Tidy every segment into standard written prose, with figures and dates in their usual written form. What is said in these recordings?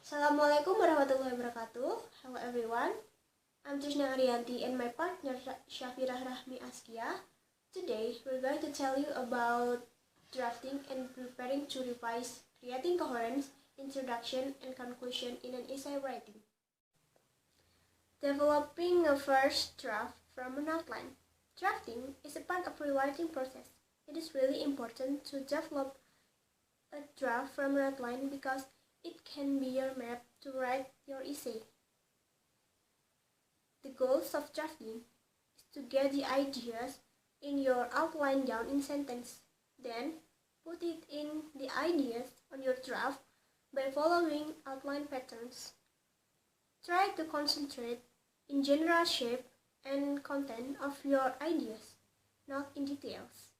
Assalamualaikum warahmatullahi wabarakatuh. Hello everyone. I'm Trisna Ariyanti and my partner Syafira, Rahmi, Azkia. Today we're going to tell you about drafting and preparing to revise, creating coherence, introduction and conclusion in an essay writing. Developing a first draft from an outline. Drafting is a part of rewriting process. It is really important to develop a draft from an outline because it can be your map to write your essay. The goals of drafting is to get the ideas in your outline down in sentence, then put it in the ideas on your draft by following outline patterns. Try to concentrate in general shape and content of your ideas, not in details.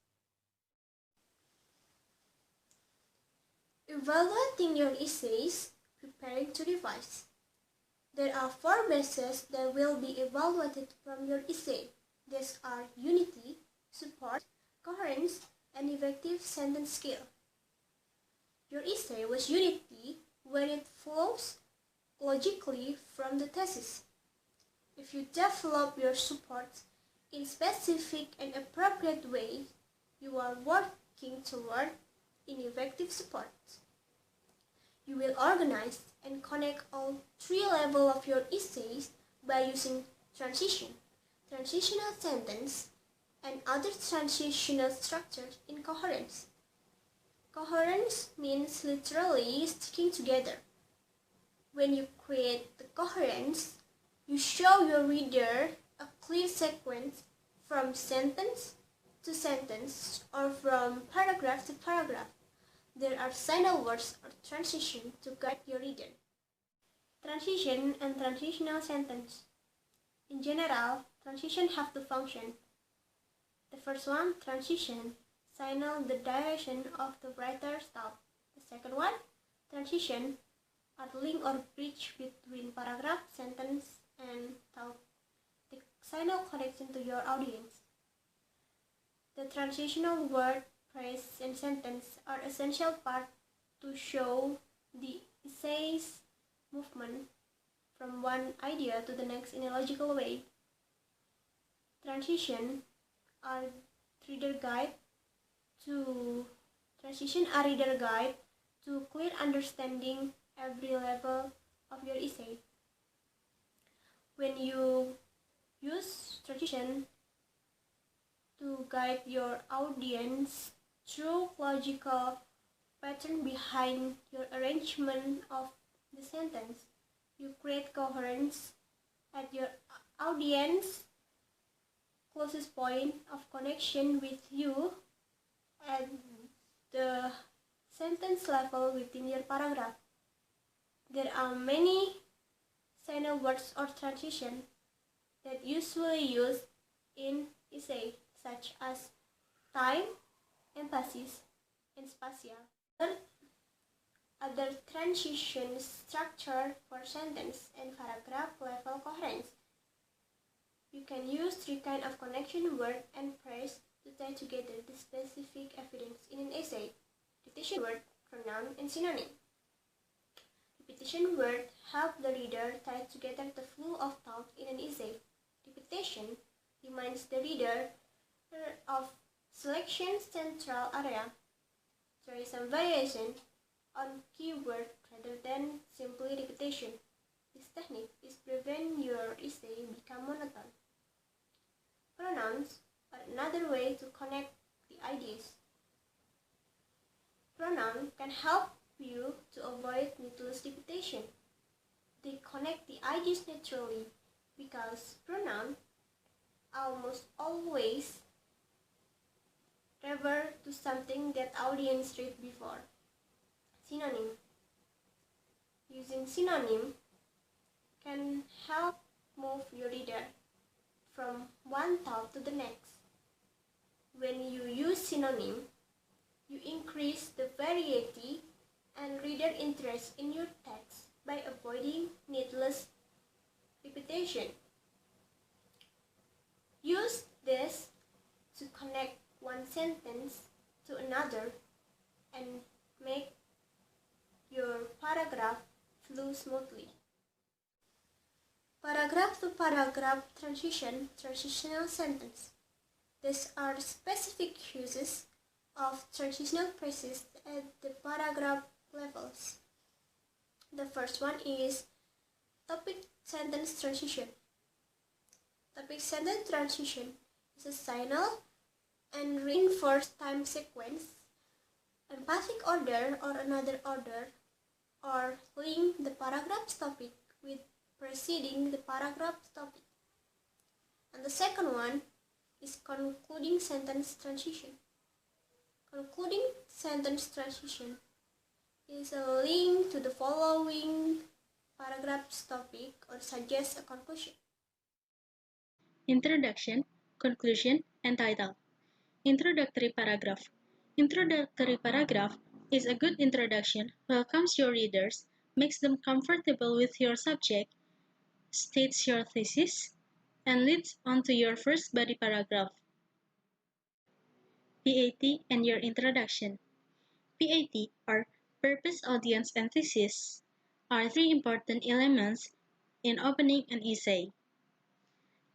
Evaluating your essays, preparing to revise. There are 4 bases that will be evaluated from your essay. These are unity, support, coherence, and effective sentence skill. Your essay was unity when it flows logically from the thesis. If you develop your support in specific and appropriate ways, you are working toward effective support. You will organize and connect all 3 levels of your essays by using transition, transitional sentence, and other transitional structures in coherence. Coherence means literally sticking together. When you create the coherence, you show your reader a clear sequence from sentence to sentence or from paragraph to paragraph. There are signal words or transition to guide your reader. Transition and transitional sentence. In general, transition have 2 functions. The first one, transition, signal the direction of the writer's thought. The second one, transition, are the link or bridge between paragraph, sentence, and thought. The signal connection to your audience. The transitional word, phrase, and sentence are essential part to show the essay's movement from one idea to the next in a logical way. Transition are reader guide to clear understanding every level of your essay. When you use transition to guide your audience through logical pattern behind your arrangement of the sentence, you create coherence at your audience closest point of connection with you at the sentence level within your paragraph. There are many signal words or transition that usually used in essay, such as time, emphasis, and spatial. Other transition structure for sentence and paragraph level coherence. You can use 3 kinds of connection word and phrase to tie together the specific evidence in an essay. Repetition word, pronoun, and synonym. Repetition word help the reader tie together the flow of thought in an essay. Repetition reminds the reader of selection central area. There is some variation on keyword rather than simply repetition. This technique is prevent your essay become monotone. Pronouns are another way to connect the ideas. Pronoun can help you to avoid needless repetition. They connect the ideas naturally because pronoun almost always refer to something that audience read before. Synonym. Using synonym can help move your reader from one thought to the next. When you use synonym, you increase the variety and reader interest in your text by avoiding needless repetition. Use this to connect one sentence to another and make your paragraph flow smoothly. Paragraph to paragraph transition, transitional sentence. These are specific uses of transitional phrases at the paragraph levels. The first one is topic sentence transition. Topic sentence transition is a signal and reinforced time sequence, emphatic order or another order, or link the paragraph's topic with preceding the paragraph's topic. And the second one is concluding sentence transition. Concluding sentence transition is a link to the following paragraph's topic or suggests a conclusion. Introduction, conclusion, and title. Introductory paragraph. Introductory paragraph is a good introduction, welcomes your readers, makes them comfortable with your subject, states your thesis, and leads on to your first body paragraph. PAT and your introduction. PAT, or purpose, audience, and thesis, are three important elements in opening an essay.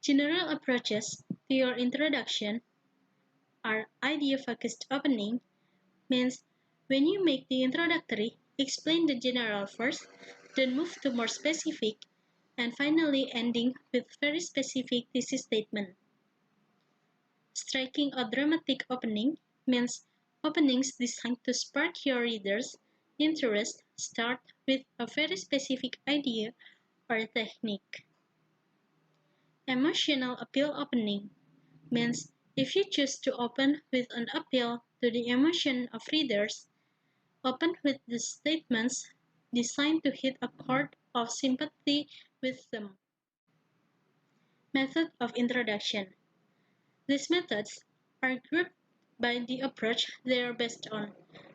General approaches to your introduction are idea-focused opening, means when you make the introductory, explain the general first, then move to more specific, and finally ending with very specific thesis statement. Striking or dramatic opening means openings designed to spark your readers' interest start with a very specific idea or technique. Emotional appeal opening means if you choose to open with an appeal to the emotion of readers, open with the statements designed to hit a chord of sympathy with them. Method of introduction. These methods are grouped by the approach they are based on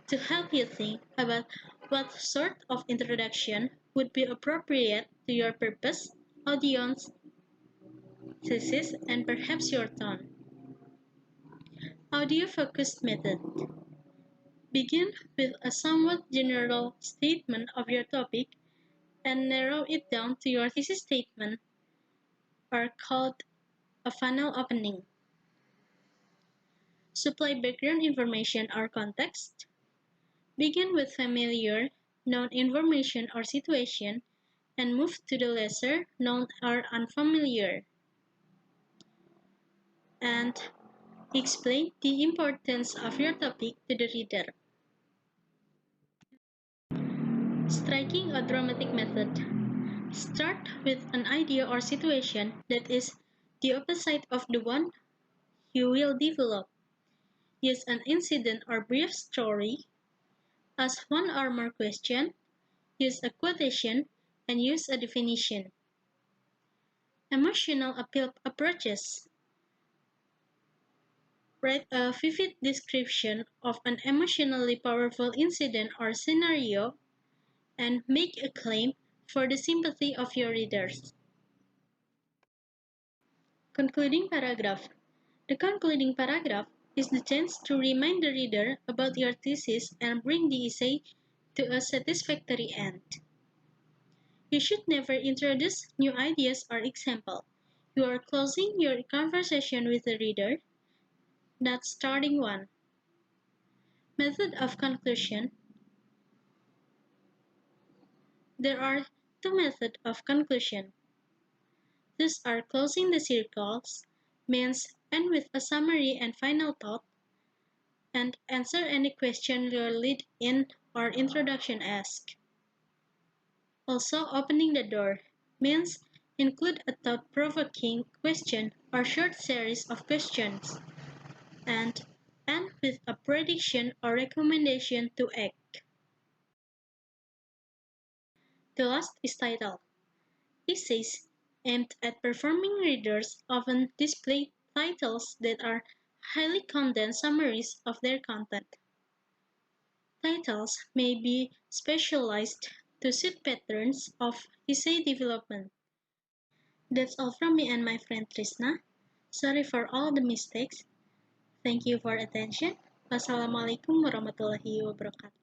to help you think about what sort of introduction would be appropriate to your purpose, audience, thesis, and perhaps your tone. Audio-focused method. Begin with a somewhat general statement of your topic and narrow it down to your thesis statement, or called a funnel opening. Supply background information or context. Begin with familiar, known information or situation and move to the lesser known or unfamiliar. And explain the importance of your topic to the reader. Striking a dramatic method. Start with an idea or situation that is the opposite of the one you will develop. Use an incident or brief story. Ask one or more questions. Use a quotation and use a definition. Emotional appeal approaches. Write a vivid description of an emotionally powerful incident or scenario and make a claim for the sympathy of your readers. Concluding paragraph. The concluding paragraph is the chance to remind the reader about your thesis and bring the essay to a satisfactory end. You should never introduce new ideas or examples. You are closing your conversation with the reader, not starting one. Method of conclusion. There are two methods of conclusion. These are closing the circles, means end with a summary and final thought, and answer any question your lead-in or introduction asks. Also, opening the door means include a thought-provoking question or short series of questions, and end with a prediction or recommendation to act. The last is title. Essays aimed at performing readers often display titles that are highly condensed summaries of their content. Titles may be specialized to suit patterns of essay development. That's all from me and my friend Trisna. Sorry for all the mistakes. Thank you for attention. Wassalamualaikum warahmatullahi wabarakatuh.